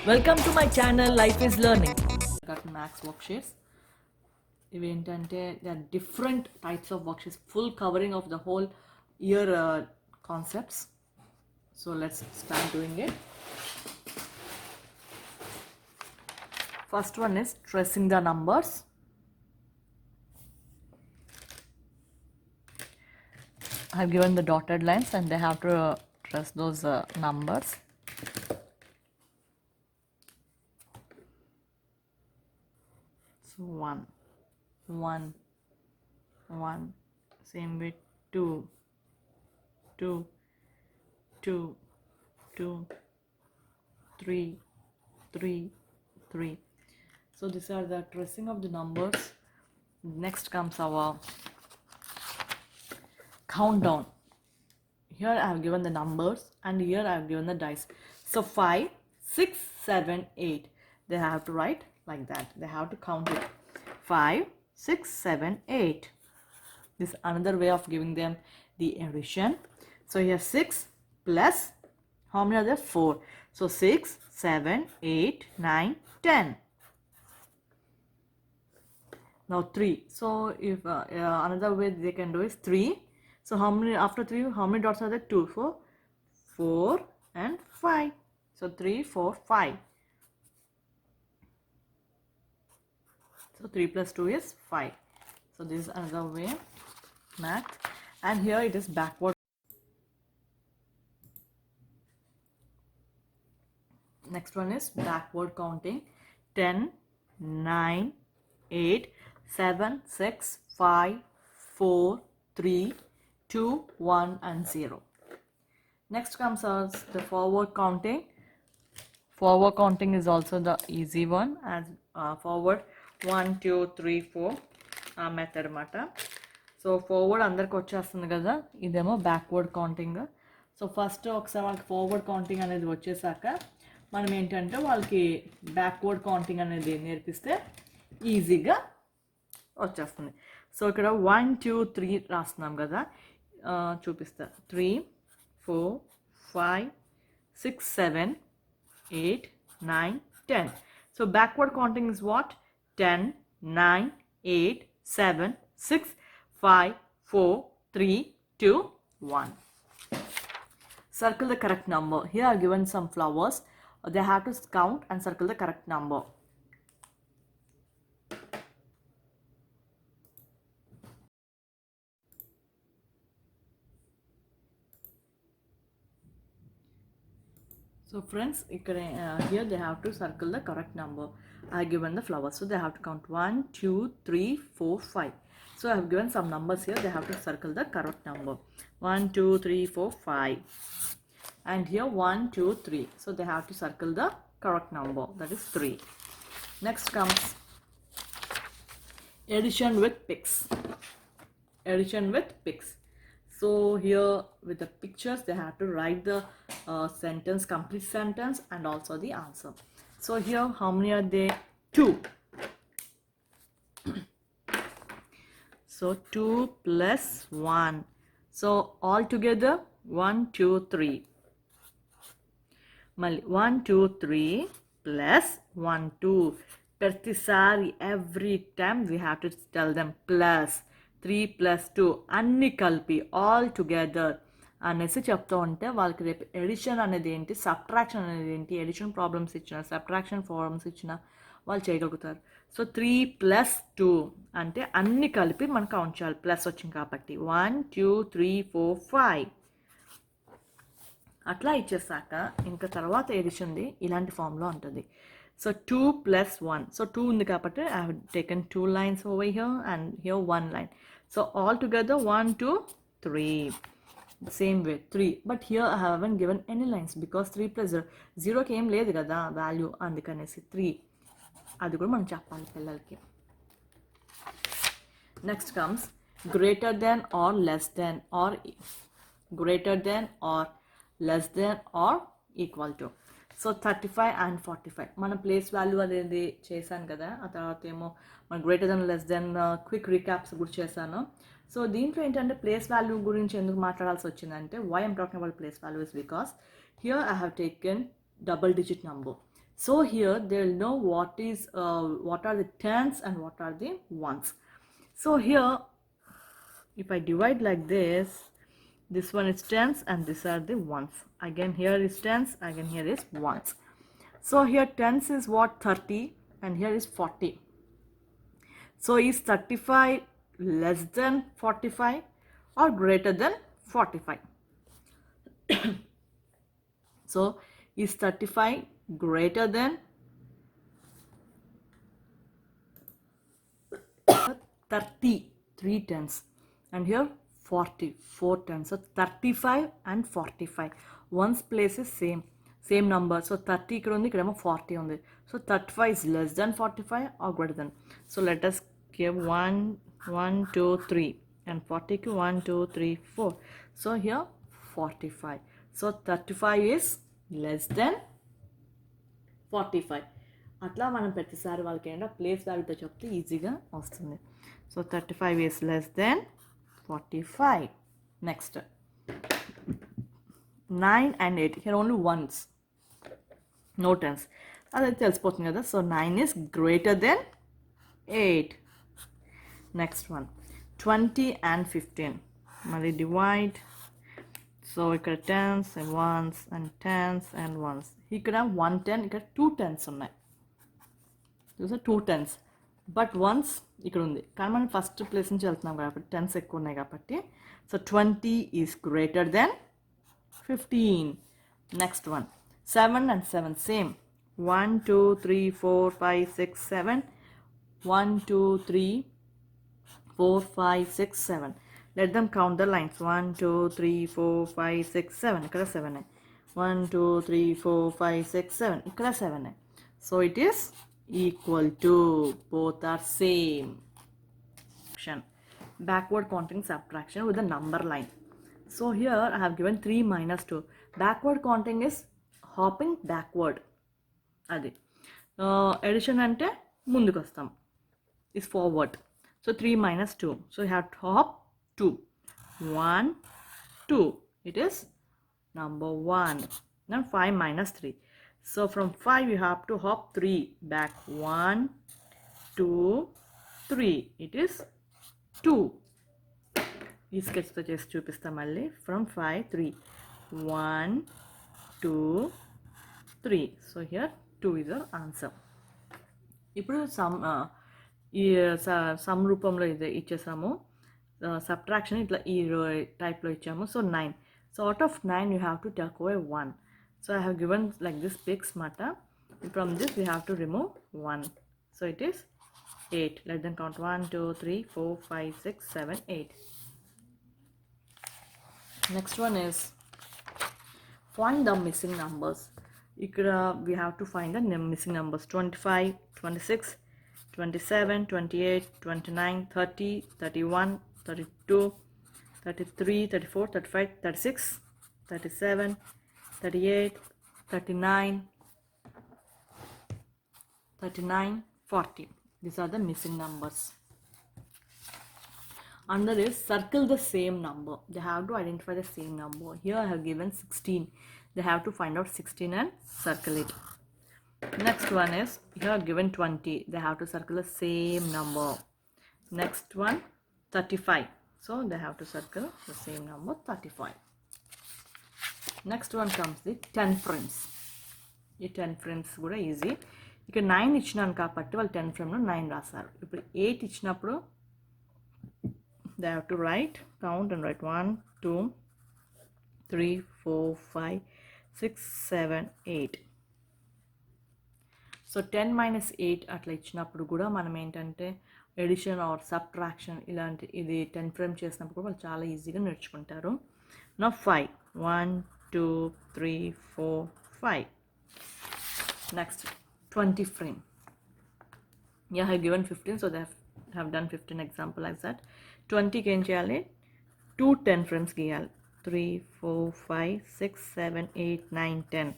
Welcome to my channel Life is Learning. I got max worksheets. ఇవి ఏంటంటే they are different types of worksheets full covering of the whole year concepts. So let's start doing it. First one is tracing the numbers. I have given the dotted lines and they have to trace those numbers. So 1, 1, 1, same with 2, 2, 2, 2, 3, 3, 3. So these are the tracing of the numbers. Next comes our countdown. Here I have given the numbers and here I have given the dice. So 5, 6, 7, 8. They have to write like that. They have to count it. 5, 6, 7, 8. This is another way of giving them the addition. So here 6 plus, how many are there? 4. So 6, 7, 8, 9, 10. Now 3. So if another way they can do is 3. So how many after 3? How many dots are there? 2. 4 and 5. So 3, 4, 5. So 3 plus 2 is 5. So this is another way math. And here it is backward. Next one is backward counting. 10, 9, 8, 7, 6, 5, 4, 3, 2, 1 and 0. Next comes as the forward counting. Forward counting is also the easy one, as forward 1, 2, 3, 4 ఆ method అన్నమాట. So forward అందరికి వచ్చేస్తుంది కదా, ఇదేమో backward counting. So first ఒకసారి వాళ్ళకి forward counting అనేది వచ్చేసాక మనం ఏంటంటే వాళ్ళకి బ్యాక్వర్డ్ కౌంటింగ్ అనేది నేర్పిస్తే ఈజీగా వచ్చేస్తుంది. సో ఇక్కడ 1, 2, 3 రాస్తున్నాం కదా, చూపిస్తా. 3, 4, 5, 6, 7, 8, 9, 10. So backward counting is what? 10, 9, 8, 7, 6, 5, 4, 3, 2, 1. Circle the correct number. Here are given some flowers. They have to count and circle the correct number. So friends, here they have to circle the correct number. I have given the flowers, so they have to count 1, 2, 3, 4, 5. So I have given some numbers here. They have to circle the correct number. 1, 2, 3, 4, 5. And here 1, 2, 3. So they have to circle the correct number. That is 3. Next comes addition with pics. Addition with pics. So here with the pictures they have to write the sentence, complete sentence, and also the answer. So here how many are there? 2. So 2 plus 1. So all together 1, 2, 3. 1, 2, 3 plus 1, 2. Pratisari, every time we have to tell them plus 3 plus 2 అన్ని కలిపి all together అనేసి చెప్తూ ఉంటే వాళ్ళకి రేపు edition అనేది ఏంటి, subtraction అనేది ఏంటి, ఎడిషన్ ప్రాబ్లమ్స్ ఇచ్చిన, సబ్ట్రాక్షన్ ప్రాబ్లమ్స్ ఇచ్చిన వాళ్ళు చేయగలుగుతారు. సో 3 plus 2 అంటే అన్ని కలిపి మనం కౌంట్ చేయాలి, ప్లస్ వచ్చింది కాబట్టి. 1, 2, 3, 4, 5 అట్లా ఇచ్చేసాక ఇంకా తర్వాత ఎడిషన్ది ఇలాంటి ఫామ్లో ఉంటుంది. So 2 plus 1. సో 2 ఉంది కాబట్టి I have taken 2 lines over here and here 1 line. So all together 1, 2, 3. Same way 3. But here I haven't given any lines because 3 plus 0. 0కి ఏం లేదు కదా వాల్యూ, అందుకనేసి 3. అది కూడా మనం చెప్పాలి పిల్లలకి. Next comes greater than or less than or greater than or less than or equal to. So 35 and 45 మన ప్లేస్ వాల్యూ అనేది చేశాను కదా, ఆ తర్వాత ఏమో మన greater than less than quick recaps కూడా చేశాను. సో దీంట్లో ఏంటంటే ప్లేస్ వాల్యూ గురించి ఎందుకు మాట్లాడాల్సి వచ్చిందంటే, why I'm talking about place value is because here I have taken double digit number. So here they'll know what are the tens and what are the ones. So here if I divide like this one is tens and these are the ones. Again here is tens, again here is ones. So here tens is what? 30 and here is 40. So is 35 less than 45 or greater than 45? So is 35 greater than 30, 3 tens, and here 40, 4 tens. So 35 and 45. One's place is same number. So 30 ikkada undi, ikkademo 40 undi. So 35 is less than 45 or greater than. So let us give 1, 1, 2, 3 and 40 ki 1, 2, 3, 4. So here 45. So 35 is less than 45. అట్లా మనం ప్రతిసారి వాళ్ళకి ఏంటో place వాల్యూతో చెప్తే ఈజీగా వస్తుంది. So 35 is less than 45. Next 9 and 8. Here only ones, no tens. అదైతే తెలిసిపోతుంది కదా. So 9 is greater than 8. Next one 20 and 15. మళ్ళీ divide. సో ఇక్కడ tens and ones and tens and ones. ఇక్కడ 110, ఇక్కడ 2 tens ఉన్నాయి. చూసా 2 tens, బట్ వన్స్ ఇక్కడ ఉంది కానీ మనం ఫస్ట్ ప్లేస్ నుంచి వెళ్తున్నాం కాబట్టి టెన్స్ ఎక్కువ ఉన్నాయి కాబట్టి. So 20 is greater than 15. Next one 7 and 7 same. 1, 2, 3, 4, 5, 6, 7. 1, 2, 3, 4, 5, 6, 7. Let them count the lines. 1, 2, 3, 4, 5, 6, 7. ఇక్కడ 7. 1, 2, 3, 4, 5, 6, 7. ఇక్కడ 7. So it is equal to, both are same. Backward counting subtraction with the number line. So here I have given 3 minus 2. Backward counting is hopping backward. అది addition అంటే ముందుకు వస్తాం, is forward. So 3 minus 2. So you have to hop 2. 1, 2. It is number 1. Now 5 minus 3. So from 5 you have to hop 3 back. 1, 2, 3. It is 2. ఈ స్కెచ్తో చేసి చూపిస్తాం మళ్ళీ. From 5, 3. 1, 2, 3. So here 2 is our answer. ఇప్పుడు some రూపంలో ఇది ఇచ్చేసాము. సబ్ట్రాక్షన్ ఇట్లా ఈ టైప్లో ఇచ్చాము. So 9. So out of 9 you have to take away 1. So I have given like this big smarter. From this we have to remove 1. So it is 8. Let them count. 1, 2, 3, 4, 5, 6, 7, 8. Next one is find the missing numbers. Ikkada we have to find the missing numbers. 25, 26, 27, 28, 29, 30, 31, 32, 33, 34, 35, 36, 37, 38, 39, 40. These are the missing numbers. Under this, circle the same number. They have to identify the same number. Here I have given 16. They have to find out 16 and circle it. Next one is, here I have given 20. They have to circle the same number. Next one 35. So they have to circle the same number 35. Next one comes the 10 frames. ఈ 10 frames కూడా easy. ఇక్కడ 9 ఇచ్చినాను కాబట్టి వాళ్ళు 10 ఫ్రేమ్లో 9 రాశారు. ఇప్పుడు 8 ఇచ్చినప్పుడు they have to right, count and right 1, 2, 3, 4, 5, 6, 7, 8. So 10 minus 8 అట్లా ఇచ్చినప్పుడు కూడా మనం ఏంటంటే ఎడిషన్ ఆర్ సబ్ట్రాక్షన్ ఇలాంటి ఇది 10 ఫ్రేమ్ చేసినప్పుడు కూడా వాళ్ళు చాలా ఈజీగా నేర్చుకుంటారు. నా 5. 1, 2, 3, 4, 5. Next 20 frame. Yeah, I have given 15, so they have done 15 example like that. 20 కి ఏం చేయాలి? 2 10 frames గీయాలి. 3, 4, 5, 6, 7, 8, 9, 10.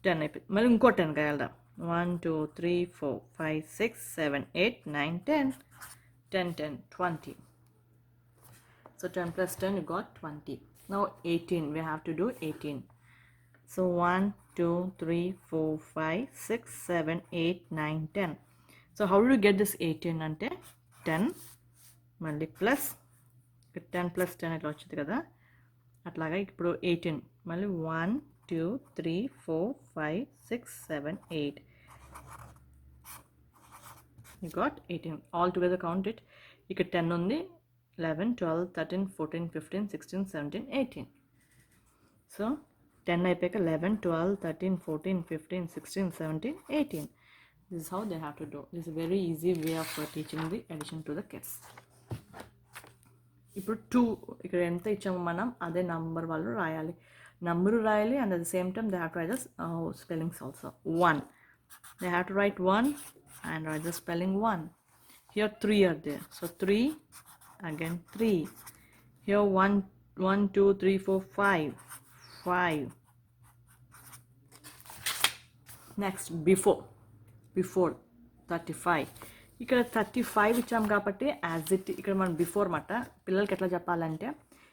10 అయిపోయింది. మళ్ళీ ఇంకో 10 గీయాలి. 1, 2, 3, 4, 5, 6, 7, 8, 9, 10. 10, 10, 20. So 10 plus 10, you got 20. Now 18, we have to do 18. So 1, 2, 3, 4, 5, 6, 7, 8, 9, 10. So how do you get this 18 ante 10 మళ్ళీ plus 10 plus 10 ఇట్లా వచ్చింది కదా, అట్లాగా ఇప్పుడు 18 మళ్ళీ 1, 2, 3, 4, 5, 6, 7, 8. You got 18. All together count it. ఇక్కడ 10 ఉంది, 11, 12, 13, 14, 15, 16, 17, 18. So 10 అయిపోయాక 11, 12, 13, 14, 15, 16, 17, 18. This is how they have to do. This is a very easy way of teaching the addition to the kids. ఇప్పుడు 2 ఇక్కడ ఎంత ఇచ్చామో మనం అదే నంబర్ వాళ్ళు రాయాలి, నంబరు రాయాలి, and at the same time they have to right the spellings also. 1 they have to write 1 and write the spelling 1. Here 3 are there, so 3 again 3. Here 1, 1, 2, 3, 4, 5. Next before 35. ఇక్కడ 35 ఇచ్చాం కాబట్టి యాజ్ ఇట్ ఇక్కడ మనం before మాట పిల్లలకి ఎట్లా చెప్పాలంటే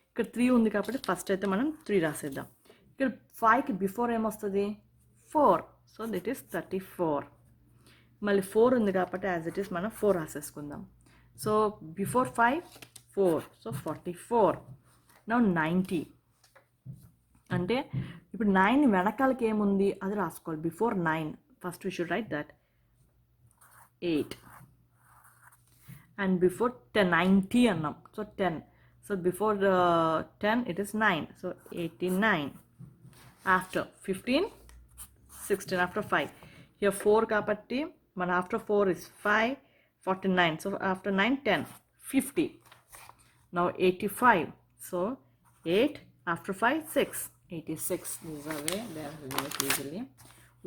ఇక్కడ 3 ఉంది కాబట్టి ఫస్ట్ అయితే మనం 3 రాసేద్దాం. ఇక్కడ 5కి బిఫోర్ ఏమొస్తుంది 4, సో దిట్ ఈస్ 34. మళ్ళీ 4 ఉంది కాబట్టి యాజ్ ఇట్ ఈస్ మనం 4 రాసేసుకుందాం. So before 5 4, so 44. నౌ 90 అంటే ఇప్పుడు 9 వెనకాలకి ఏముంది అది రాసుకోవాలి. Before 9 first we should write that 8. and before 10 90 annam, so 10, so before 10 it is 9, so 89. After 15 16, after 5 here 4 kapatti man after 4 is 5, 49, so after 9 10, 50. Now 85, so 8 after 5 6, 86. This is the way they are doing it easily.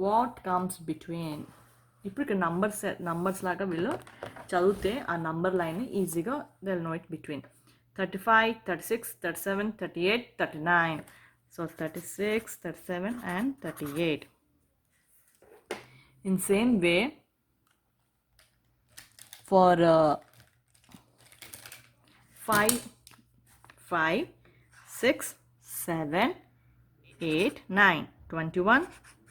What comes between? ఇప్పుడు ఇక్కడ numbers లాగా వీళ్ళు చదివితే ఆ number line ఈజీగా they will know it between 35, 36, 37, 38, 39. So 36, 37 and 38. In same way for 5, 6, 7, 8, 9, 21,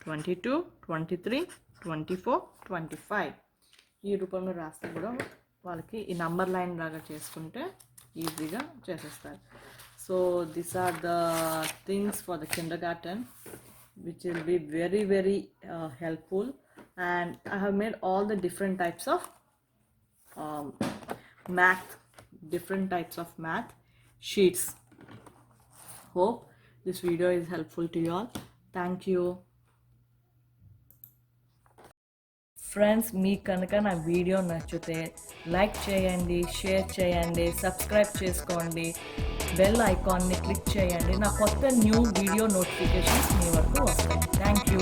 22, 23, 24, 25 ఈ రూపంలో రాస్తే కూడా వాళ్ళకి ఈ నంబర్ లైన్ లాగా చేసుకుంటే ఈజీగా చేసేస్తారు. So these are the things for the kindergarten which will be very very helpful, and I have made all the different types of math sheets. Hope this video is helpful to you all. Thank you. Friends, మీకు కనుక నా video నచ్చితే like చేయండి, share చేయండి, subscribe చేసుకోండి, bell ఐకాన్ని click చేయండి. నా కొత్త న్యూ వీడియో నోటిఫికేషన్స్ మీ వరకు వస్తాయి. Thank you.